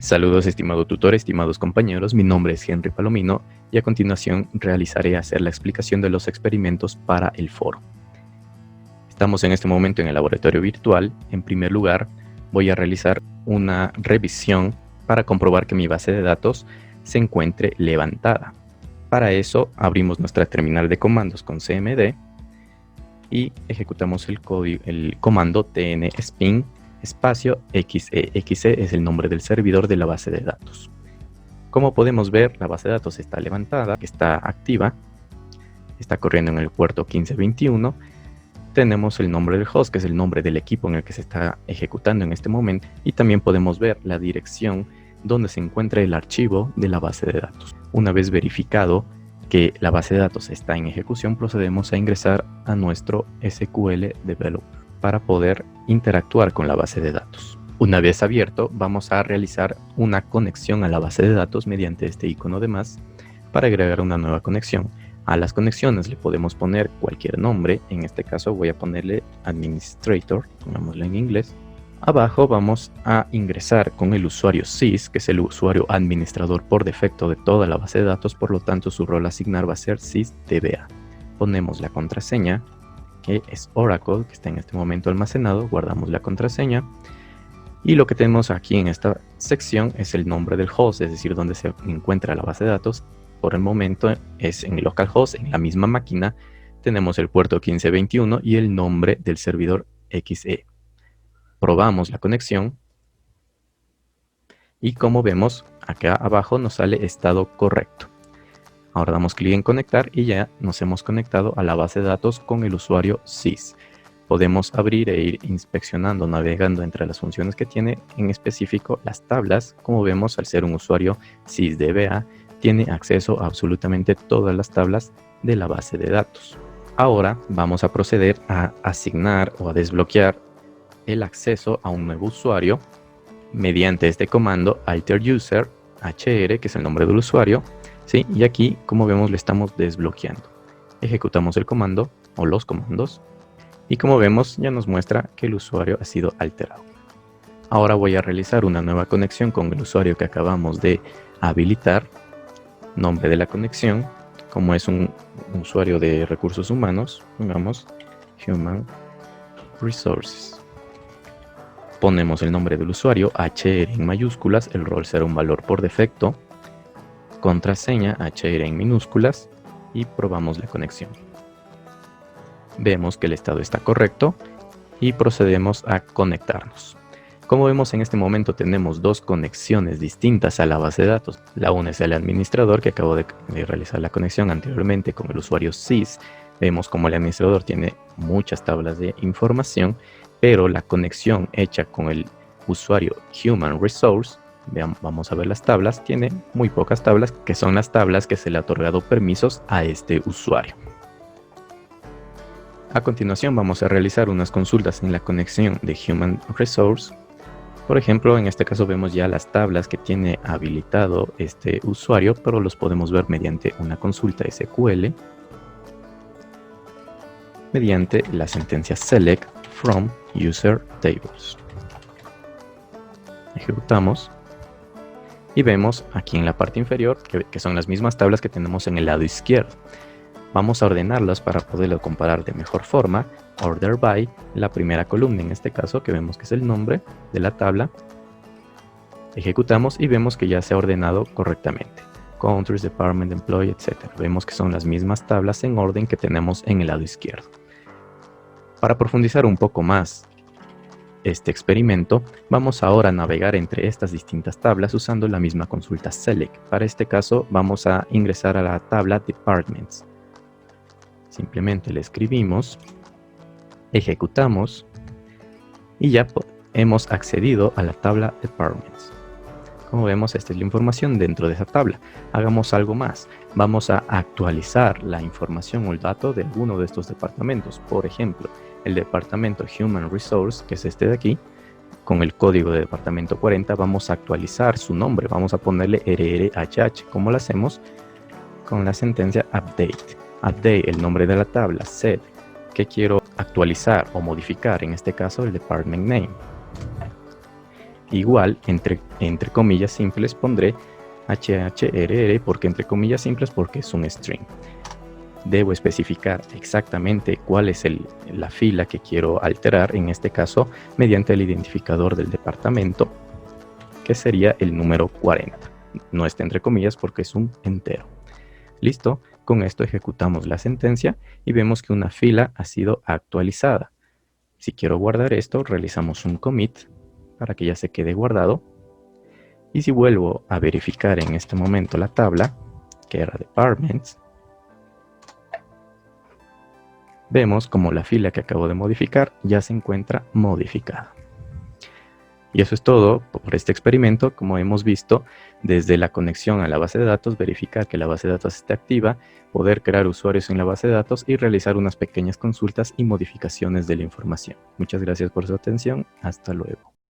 Saludos, estimado tutor, estimados compañeros, mi nombre es Henry Palomino y a continuación realizaré hacer la explicación de los experimentos para el foro. Estamos en este momento en el laboratorio virtual. En primer lugar, voy a realizar una revisión para comprobar que mi base de datos se encuentre levantada. Para eso, abrimos nuestra terminal de comandos con cmd y ejecutamos el comando tnspin espacio xe. Xe es el nombre del servidor de la base de datos. Como podemos ver, la base de datos está levantada, está activa, está corriendo en el puerto 1521. Tenemos el nombre del host, que es el nombre del equipo en el que se está ejecutando en este momento, y también podemos ver la dirección donde se encuentra el archivo de la base de datos. Una vez verificado que la base de datos está en ejecución, procedemos a ingresar a nuestro SQL Developer para poder interactuar con la base de datos. Una vez abierto, vamos a realizar una conexión a la base de datos mediante este icono de más para agregar una nueva conexión. A las conexiones le podemos poner cualquier nombre. En este caso voy a ponerle Administrator, pongámoslo en inglés. Abajo vamos a ingresar con el usuario sys, que es el usuario administrador por defecto de toda la base de datos, por lo tanto su rol a asignar va a ser sysdba. Ponemos la contraseña, que es Oracle, que está en este momento almacenado, guardamos la contraseña. Y lo que tenemos aquí en esta sección es el nombre del host, es decir, donde se encuentra la base de datos. Por el momento es en localhost, en la misma máquina. Tenemos el puerto 1521 y el nombre del servidor xe. Probamos la conexión y como vemos, acá abajo nos sale estado correcto. Ahora damos clic en conectar y ya nos hemos conectado a la base de datos con el usuario sys. Podemos abrir e ir inspeccionando, navegando entre las funciones que tiene, en específico las tablas. Como vemos, al ser un usuario sysdba, tiene acceso a absolutamente todas las tablas de la base de datos. Ahora vamos a proceder a asignar o a desbloquear el acceso a un nuevo usuario mediante este comando alteruser hr, que es el nombre del usuario. ¿Sí? Y aquí, como vemos, le estamos desbloqueando. Ejecutamos el comando o los comandos y como vemos ya nos muestra que el usuario ha sido alterado. Ahora voy a realizar una nueva conexión con el usuario que acabamos de habilitar. Nombre de la conexión, como es un usuario de recursos humanos, pongamos Human Resources. Ponemos el nombre del usuario, HR en mayúsculas, el rol será un valor por defecto. Contraseña, HR en minúsculas, y probamos la conexión. Vemos que el estado está correcto y procedemos a conectarnos. Como vemos, en este momento tenemos dos conexiones distintas a la base de datos. La una es el administrador, que acabo de realizar la conexión anteriormente con el usuario sys. Vemos como el administrador tiene muchas tablas de información, pero la conexión hecha con el usuario Human Resource, vamos a ver las tablas, tiene muy pocas tablas, que son las tablas que se le ha otorgado permisos a este usuario. A continuación vamos a realizar unas consultas en la conexión de Human Resource. Por ejemplo, en este caso vemos ya las tablas que tiene habilitado este usuario, pero los podemos ver mediante una consulta SQL, mediante la sentencia select from user tables. Ejecutamos y vemos aquí en la parte inferior que son las mismas tablas que tenemos en el lado izquierdo. Vamos a ordenarlas para poderlo comparar de mejor forma. Order by, la primera columna en este caso, que vemos que es el nombre de la tabla. Ejecutamos y vemos que ya se ha ordenado correctamente. Countries, Department, Employee, etc. Vemos que son las mismas tablas en orden que tenemos en el lado izquierdo. Para profundizar un poco más este experimento, vamos ahora a navegar entre estas distintas tablas usando la misma consulta select. Para este caso vamos a ingresar a la tabla Departments. Simplemente le escribimos, ejecutamos y ya hemos accedido a la tabla Departments. Como vemos, esta es la información dentro de esa tabla. Hagamos algo más. Vamos a actualizar la información o el dato de alguno de estos departamentos. Por ejemplo, el departamento Human Resource, que es este de aquí, con el código de departamento 40, vamos a actualizar su nombre. Vamos a ponerle RRHH. ¿Cómo lo hacemos? Con la sentencia update. Update, el nombre de la tabla. Set, que quiero actualizar o modificar, en este caso el department name. igual, entre comillas simples, pondré HHRR, porque entre comillas simples, porque es un string. Debo especificar exactamente cuál es la fila que quiero alterar, en este caso, mediante el identificador del departamento, que sería el número 40. No está entre comillas porque es un entero. Listo, con esto ejecutamos la sentencia y vemos que una fila ha sido actualizada. Si quiero guardar esto, realizamos un commit para que ya se quede guardado. Y si vuelvo a verificar en este momento la tabla, que era departments, vemos como la fila que acabo de modificar ya se encuentra modificada. Y eso es todo por este experimento. Como hemos visto, desde la conexión a la base de datos, verificar que la base de datos esté activa, poder crear usuarios en la base de datos y realizar unas pequeñas consultas y modificaciones de la información. Muchas gracias por su atención. Hasta luego.